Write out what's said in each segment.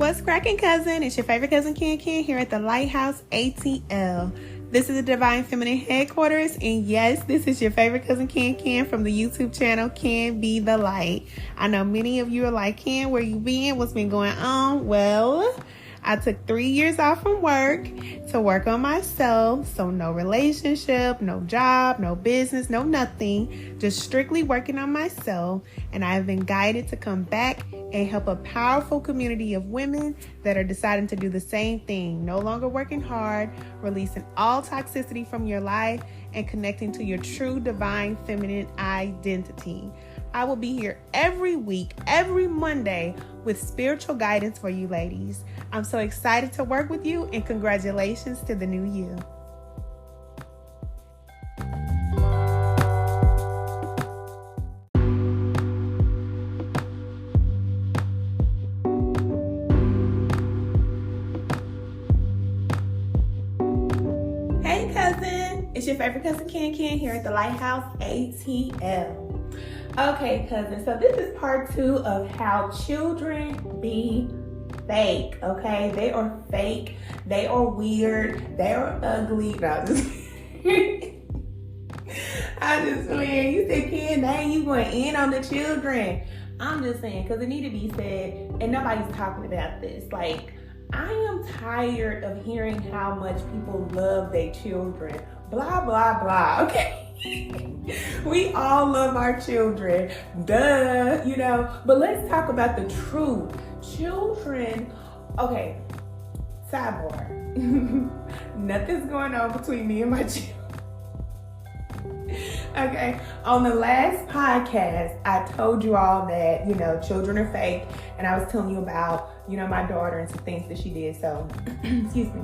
What's cracking, cousin? It's your favorite cousin, Ken here at the Lighthouse ATL. This is the Divine Feminine headquarters, and yes, this is your favorite cousin, Ken from the YouTube channel, Can Be the Light. I know many of you are like, Ken, where you been? What's been going on? Well, I took 3 years off from work to work on myself. So no relationship, no job, no business, no nothing. Just strictly working on myself. And I have been guided to come back and help a powerful community of women that are deciding to do the same thing. No longer working hard, releasing all toxicity from your life, and connecting to your true divine feminine identity. I will be here every week, every Monday, with spiritual guidance for you ladies. I'm so excited to work with you, and congratulations to the new you. Hey cousin, it's your favorite cousin Ken here at the Lighthouse ATL. Okay, cousin, so this is part 2 of how children be fake, okay? They are fake, they are weird, they are ugly. No, I just playing. You said, Ken, dang, you going in on the children. I'm just saying, because it need to be said, and nobody's talking about this. Like, I am tired of hearing how much people love their children. Blah, blah, blah, okay? We all love our children, duh, you know, but let's talk about the truth. Children, okay, sidebar. Nothing's going on between me and my children. Okay, on the last podcast, I told you all that, you know, children are fake, and I was telling you about, you know, my daughter and some things that she did, so, excuse me.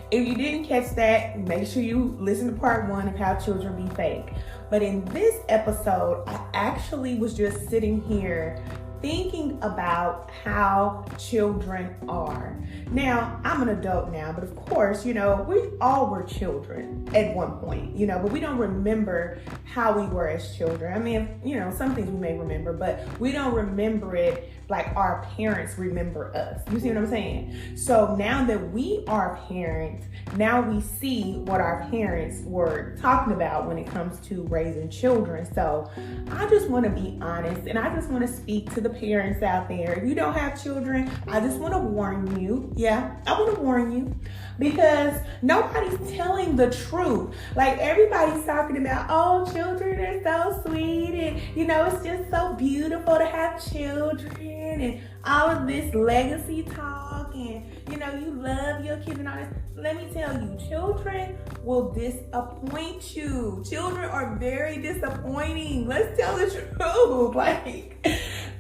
If you didn't catch that, make sure you listen to part 1 of how children be fake. But in this episode, I actually was just sitting here thinking about how children are. Now, I'm an adult now, but of course, you know, we all were children at one point, you know, but we don't remember how we were as children. I mean, you know, some things we may remember, but we don't remember it like our parents remember us. You see what I'm saying? So now that we are parents, now we see what our parents were talking about when it comes to raising children. So I just want to be honest, and I just want to speak to the parents out there. If you don't have children, I just want to warn you. Yeah, I want to warn you, because nobody's telling the truth. Like, everybody's talking about, oh, children are so sweet, and you know, it's just so beautiful to have children, and all of this legacy talk, and you know, you love your kids and all this. Let me tell you, children will disappoint you. Children are very disappointing. Let's tell the truth. Like,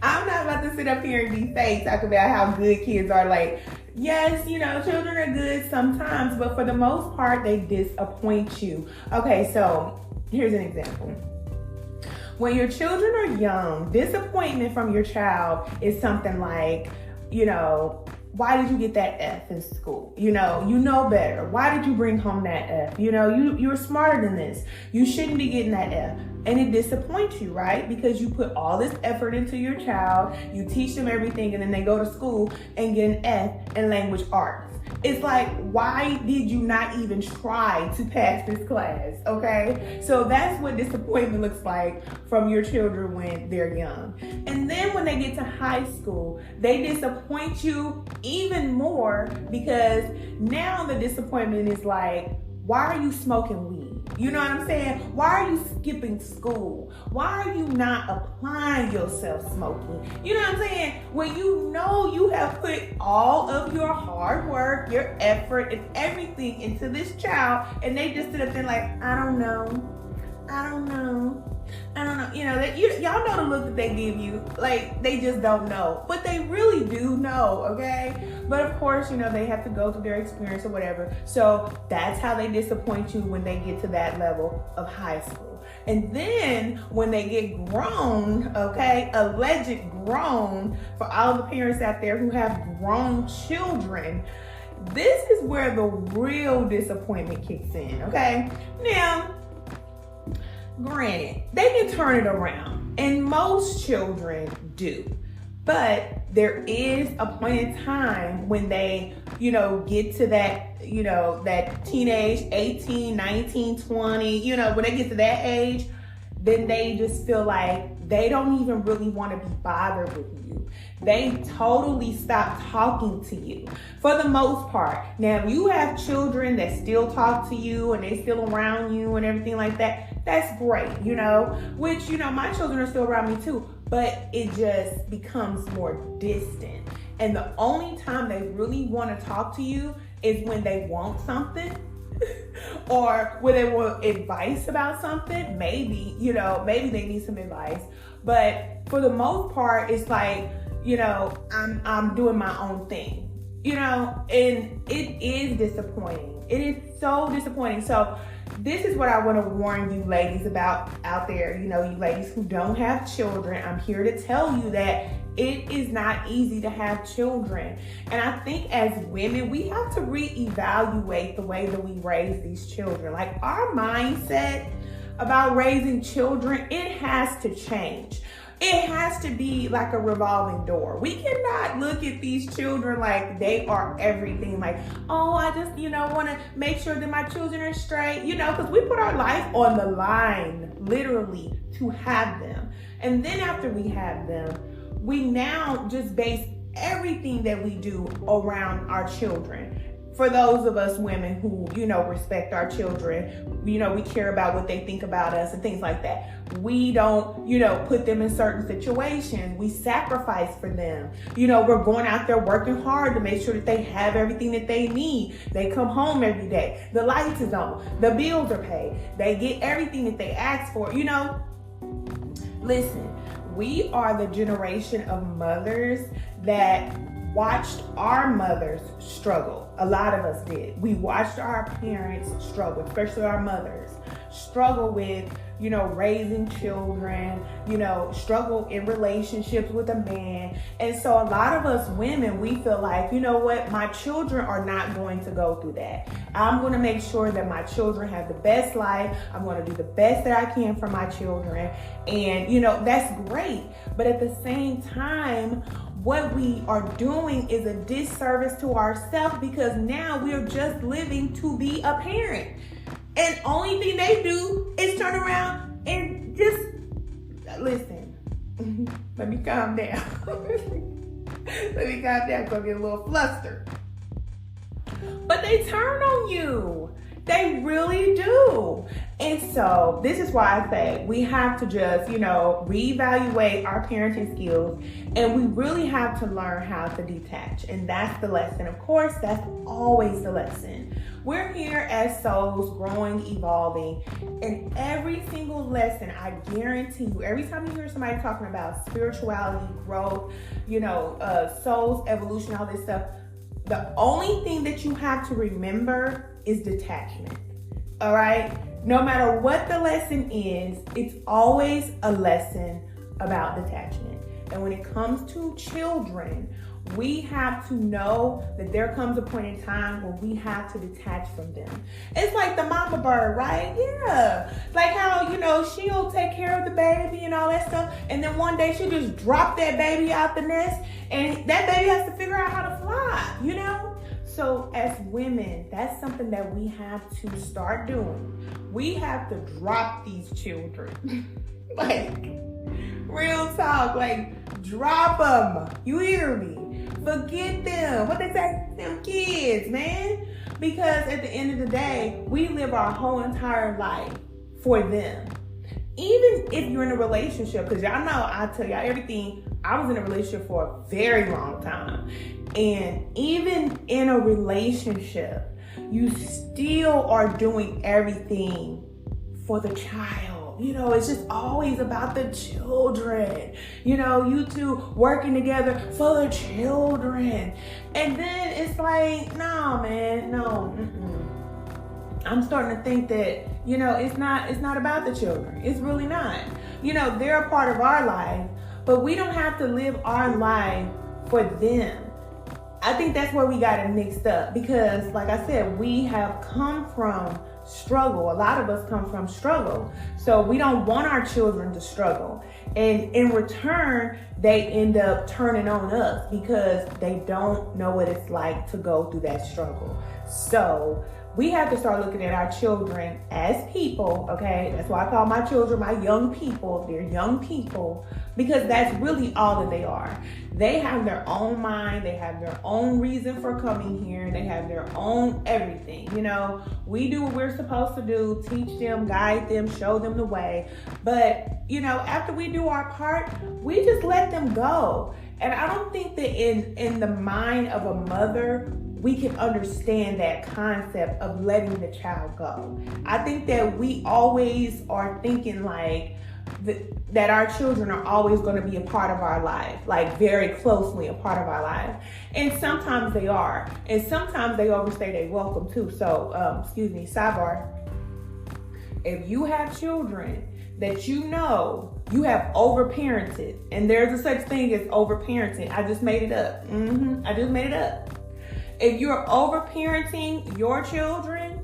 I'm not about to sit up here and be fake, talk about how good kids are. Like, yes, you know, children are good sometimes, but for the most part, they disappoint you. Okay, so here's an example. When your children are young, disappointment from your child is something like, you know, why did you get that F in school? You know better. Why did you bring home that F? You know, you're smarter than this. You shouldn't be getting that F. And it disappoints you, right? Because you put all this effort into your child, you teach them everything, and then they go to school and get an F in language arts. It's like, why did you not even try to pass this class, okay? So that's what disappointment looks like from your children when they're young. And then when they get to high school, they disappoint you even more, because now the disappointment is like, why are you smoking weed? You know what I'm saying? Why are you skipping school? Why are you not applying yourself smoking? You know what I'm saying? When you know you have put all of your hard work, your effort, and everything into this child, and they just sit up there like, I don't know. You know, y'all know the look that they give you. Like, they just don't know. But they really do know, okay? But of course, you know, they have to go through their experience or whatever. So that's how they disappoint you when they get to that level of high school. And then when they get grown, okay, alleged grown, for all the parents out there who have grown children, this is where the real disappointment kicks in, okay? Now, granted, they can turn it around, and most children do. But there is a point in time when they, get to that, that teenage, 18, 19, 20, when they get to that age, then they just feel like they don't even really want to be bothered with you. They totally stop talking to you for the most part. Now, if you have children that still talk to you and they still around you and everything like that, that's great, which, my children are still around me too, but it just becomes more distant. And the only time they really want to talk to you is when they want something or when they want advice about something. Maybe they need some advice. But for the most part, it's like, I'm doing my own thing, and it is disappointing. It is so disappointing. So this is what I want to warn you ladies about out there, you ladies who don't have children. I'm here to tell you that it is not easy to have children. And I think as women, we have to reevaluate the way that we raise these children. Like our mindset about raising children, it has to change. It has to be like a revolving door. We cannot look at these children like they are everything. Like, oh, I just, want to make sure that my children are straight, because we put our life on the line, literally, to have them. And then after we have them, we now just base everything that we do around our children. For those of us women who, respect our children, we care about what they think about us and things like that. We don't, put them in certain situations. We sacrifice for them. We're going out there working hard to make sure that they have everything that they need. They come home every day. The lights is on. The bills are paid. They get everything that they ask for. Listen, we are the generation of mothers that watched our mothers struggle. A lot of us did. We watched our parents struggle, especially our mothers, struggle with, raising children, struggle in relationships with a man. And so a lot of us women, we feel like, my children are not going to go through that. I'm going to make sure that my children have the best life. I'm going to do the best that I can for my children. And, that's great. But at the same time, what we are doing is a disservice to ourselves, because now we're just living to be a parent. And only thing they do is turn around and just listen. Let me calm down. Let me calm down because I get a little flustered. But they turn on you. They really do. And so this is why I say we have to just, reevaluate our parenting skills, and we really have to learn how to detach. And that's the lesson. Of course, that's always the lesson. We're here as souls growing, evolving, and every single lesson, I guarantee you, every time you hear somebody talking about spirituality, growth, souls, evolution, all this stuff, the only thing that you have to remember is detachment. All right? No matter what the lesson is, it's always a lesson about detachment. And when it comes to children, we have to know that there comes a point in time where we have to detach from them. It's like the mama bird, right? Yeah. Like how, she'll take care of the baby and all that stuff. And then one day she'll just drop that baby out the nest, and that baby has to figure out how to fly, So as women, that's something that we have to start doing. We have to drop these children. Like, real talk, like drop them. You hear me? Forget them. What they say? Them kids, man. Because at the end of the day, we live our whole entire life for them. Even if you're in a relationship, because y'all know I tell y'all everything. I was in a relationship for a very long time. And even in a relationship, you still are doing everything for the child. It's just always about the children. You two working together for the children. And then it's like, no, man, no. I'm starting to think that, it's not about the children. It's really not. They're a part of our life, but we don't have to live our life for them. I think that's where we got it mixed up, because like I said, we have come from struggle. A lot of us come from struggle. So we don't want our children to struggle. And in return, they end up turning on us because they don't know what it's like to go through that struggle. So we have to start looking at our children as people, okay? That's why I call my children my young people. They're young people because that's really all that they are. They have their own mind. They have their own reason for coming here. They have their own everything. You know, we do what we're supposed to do, teach them, guide them, show them the way. But, you know, after we do our part, we just let them go. And I don't think that in the mind of a mother, we can understand that concept of letting the child go. I think that we always are thinking like that our children are always going to be a part of our life, like very closely a part of our life. And sometimes they are. And sometimes they overstay their welcome too. So, sidebar. If you have children that you know you have overparented, and there's a such thing as overparenting. I just made it up. I just made it up. If you're overparenting your children,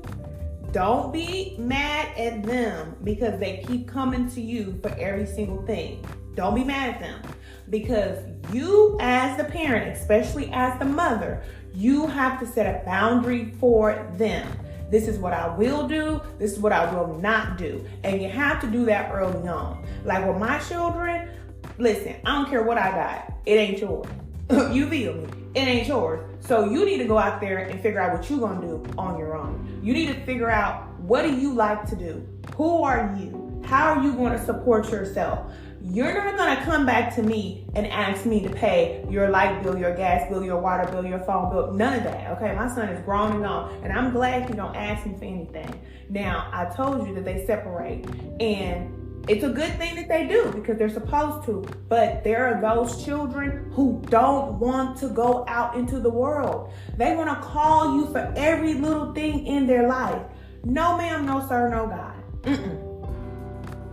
don't be mad at them because they keep coming to you for every single thing. Don't be mad at them because you as the parent, especially as the mother, you have to set a boundary for them. This is what I will do. This is what I will not do. And you have to do that early on. Like with my children, listen, I don't care what I got. It ain't yours. You feel me? It ain't yours. So you need to go out there and figure out what you're going to do on your own. You need to figure out, what do you like to do? Who are you? How are you going to support yourself? You're not going to come back to me and ask me to pay your light bill, your gas bill, your water bill, your phone bill. None of that. Okay, my son is grown and gone. And I'm glad you don't ask me for anything. Now, I told you that they separate. And it's a good thing that they do because they're supposed to. But there are those children who don't want to go out into the world. They want to call you for every little thing in their life. No, ma'am, no, sir, no, God.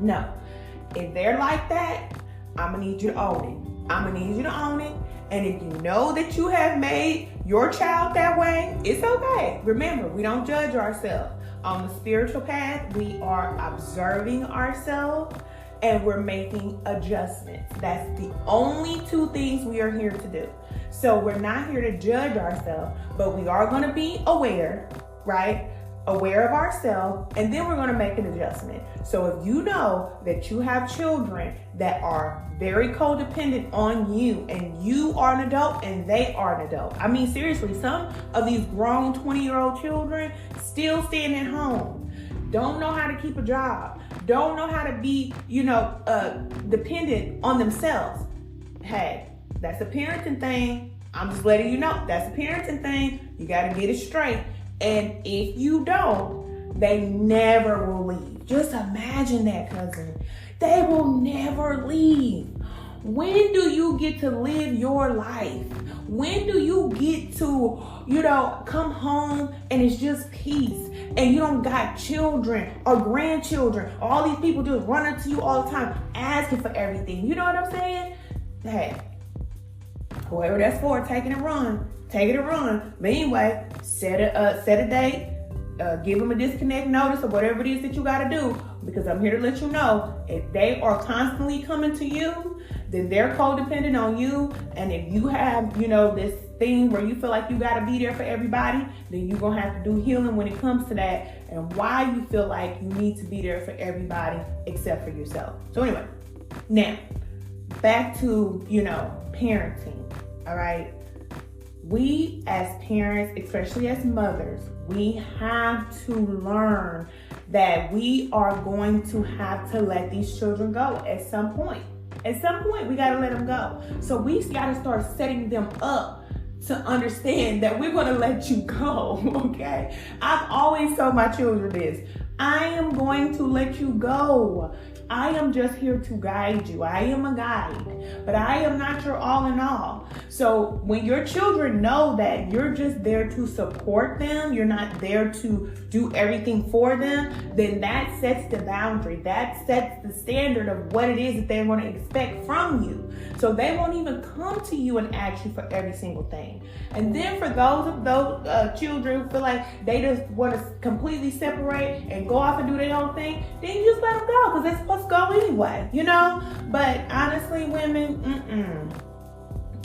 No. If they're like that, I'm going to need you to own it. I'm going to need you to own it. And if you know that you have made your child that way, it's okay. Remember, we don't judge ourselves. On the spiritual path, we are observing ourselves and we're making adjustments. That's the only two things we are here to do. So we're not here to judge ourselves, but we are going to be aware, right? Aware of ourselves, and then we're going to make an adjustment. So if you know that you have children that are very codependent on you, and you are an adult and they are an adult. I mean, seriously, some of these grown 20-year-old children still staying at home, don't know how to keep a job, don't know how to be, dependent on themselves. Hey, that's a parenting thing. I'm just letting you know, that's a parenting thing. You got to get it straight. And if you don't, they never will leave. Just imagine that, cousin. They will never leave. When do you get to live your life? When do you get to, come home and it's just peace and you don't got children or grandchildren? All these people just run up to you all the time asking for everything. You know what I'm saying? Hey, whoever that's for, take it and run. Take it and run. But anyway, set a date, give them a disconnect notice or whatever it is that you got to do, because I'm here to let you know, if they are constantly coming to you, then they're codependent on you. And if you have, this thing where you feel like you got to be there for everybody, then you're going to have to do healing when it comes to that and why you feel like you need to be there for everybody except for yourself. So anyway, now back to, parenting. All right. We as parents, especially as mothers, we have to learn that we are going to have to let these children go at some point. At some point, we got to let them go. So we got to start setting them up to understand that we're going to let you go, okay? I've always told my children this. I am going to let you go. I am just here to guide you. I am a guide, but I am not your all in all. So when your children know that you're just there to support them, you're not there to do everything for them, then that sets the boundary. That sets the standard of what it is that they want to expect from you. So they won't even come to you and ask you for every single thing. And then for those children who feel like they just want to completely separate and go off and do their own thing, then you just let them go, because they're supposed to go anyway, But honestly, women,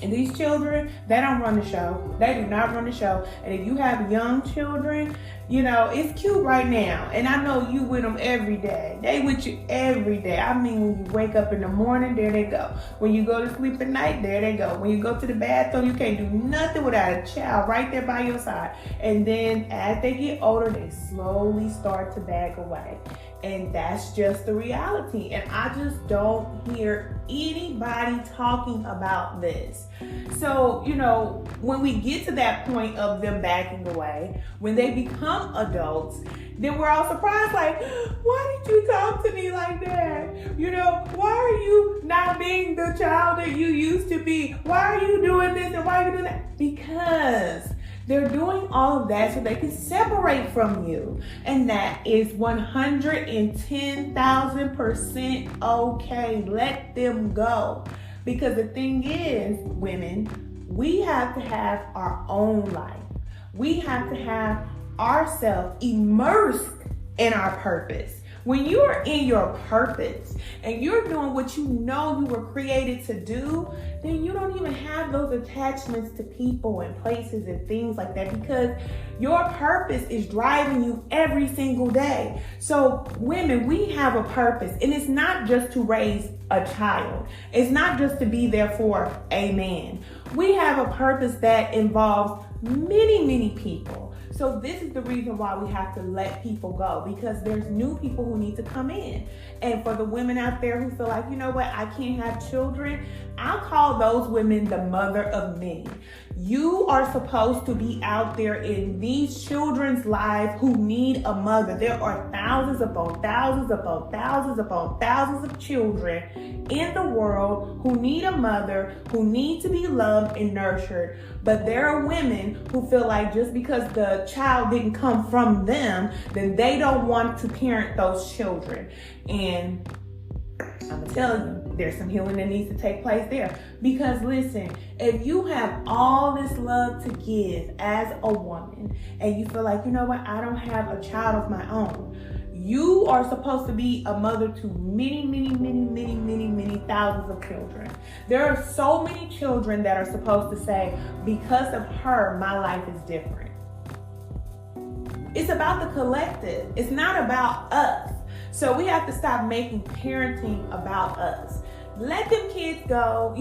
and these children, they don't run the show. They do not run the show. And if you have young children, it's cute right now. And I know you with them every day. They with you every day. I mean, when you wake up in the morning, there they go. When you go to sleep at night, there they go. When you go to the bathroom, you can't do nothing without a child right there by your side. And then as they get older, they slowly start to back away. And that's just the reality. And I just don't hear anybody talking about this. So, when we get to that point of them backing away, when they become adults, then we're all surprised, like, why did you talk to me like that? Why are you not being the child that you used to be? Why are you doing this and why are you doing that? Because they're doing all of that so they can separate from you. And that is 110,000% okay. Let them go. Because the thing is, women, we have to have our own life. We have to have ourselves immersed in our purpose. When you are in your purpose and you're doing what you know you were created to do, then you don't even have those attachments to people and places and things like that, because your purpose is driving you every single day. So women, we have a purpose, and it's not just to raise a child. It's not just to be there for a man. We have a purpose that involves many, many people. So this is the reason why we have to let people go, because there's new people who need to come in. And for the women out there who feel like, I can't have children, I'll call those women the mother of many. You are supposed to be out there in these children's lives who need a mother. There are thousands upon thousands upon thousands upon thousands of children in the world who need a mother, who need to be loved and nurtured. But there are women who feel like just because the child didn't come from them, then they don't want to parent those children. And I'm going to tell you, there's some healing that needs to take place there. Because listen, if you have all this love to give as a woman, and you feel like, I don't have a child of my own, you are supposed to be a mother to many, many, many, many, many, many thousands of children. There are so many children that are supposed to say, because of her, my life is different. It's about the collective. It's not about us. So we have to stop making parenting about us. Let them kids go,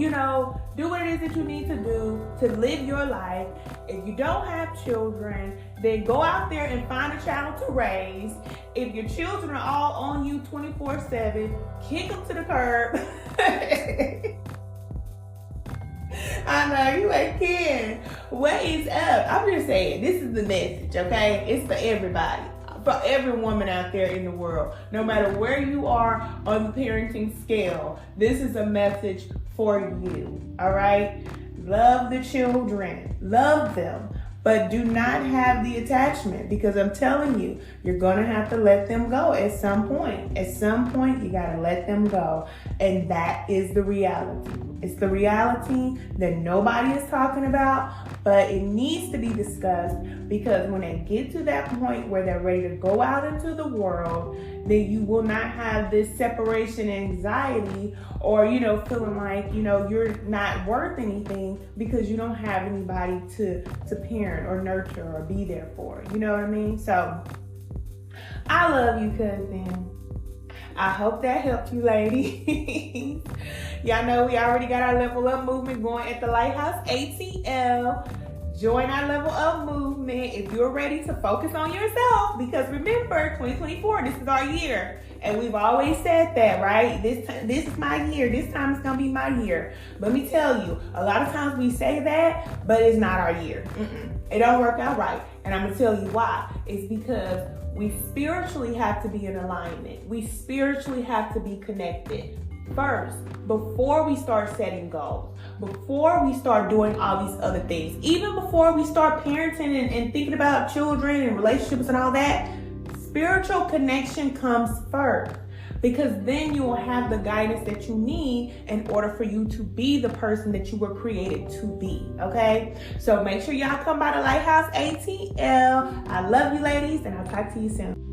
do what it is that you need to do to live your life. If you don't have children, then go out there and find a child to raise. If your children are all on you 24/7, kick them to the curb. I know, you ain't kidding. What is up? I'm just saying, this is the message, okay? It's for everybody. For every woman out there in the world, no matter where you are on the parenting scale, this is a message for you, all right? Love the children, love them, but do not have the attachment, because I'm telling you, you're gonna have to let them go at some point. At some point, you gotta let them go, and that is the reality. It's the reality that nobody is talking about, but it needs to be discussed, because when they get to that point where they're ready to go out into the world, then you will not have this separation anxiety, or, feeling like, you're not worth anything because you don't have anybody to parent or nurture or be there for. You know what I mean? So I love you, cousin. I hope that helped you, ladies. Y'all know we already got our Level Up movement going at the Lighthouse ATL. Join our Level Up movement if you're ready to focus on yourself, because remember, 2024, this is our year. And we've always said that, right? This is my year. This time it's going to be my year. Let me tell you, a lot of times we say that, but it's not our year. It don't work out right. And I'm going to tell you why. It's because We spiritually have to be in alignment. We spiritually have to be connected first before we start setting goals, before we start doing all these other things, even before we start parenting and thinking about children and relationships and all that. Spiritual connection comes first, because then you will have the guidance that you need in order for you to be the person that you were created to be. Okay, so make sure y'all come by the Lighthouse ATL. I love you ladies, and I'll talk to you soon.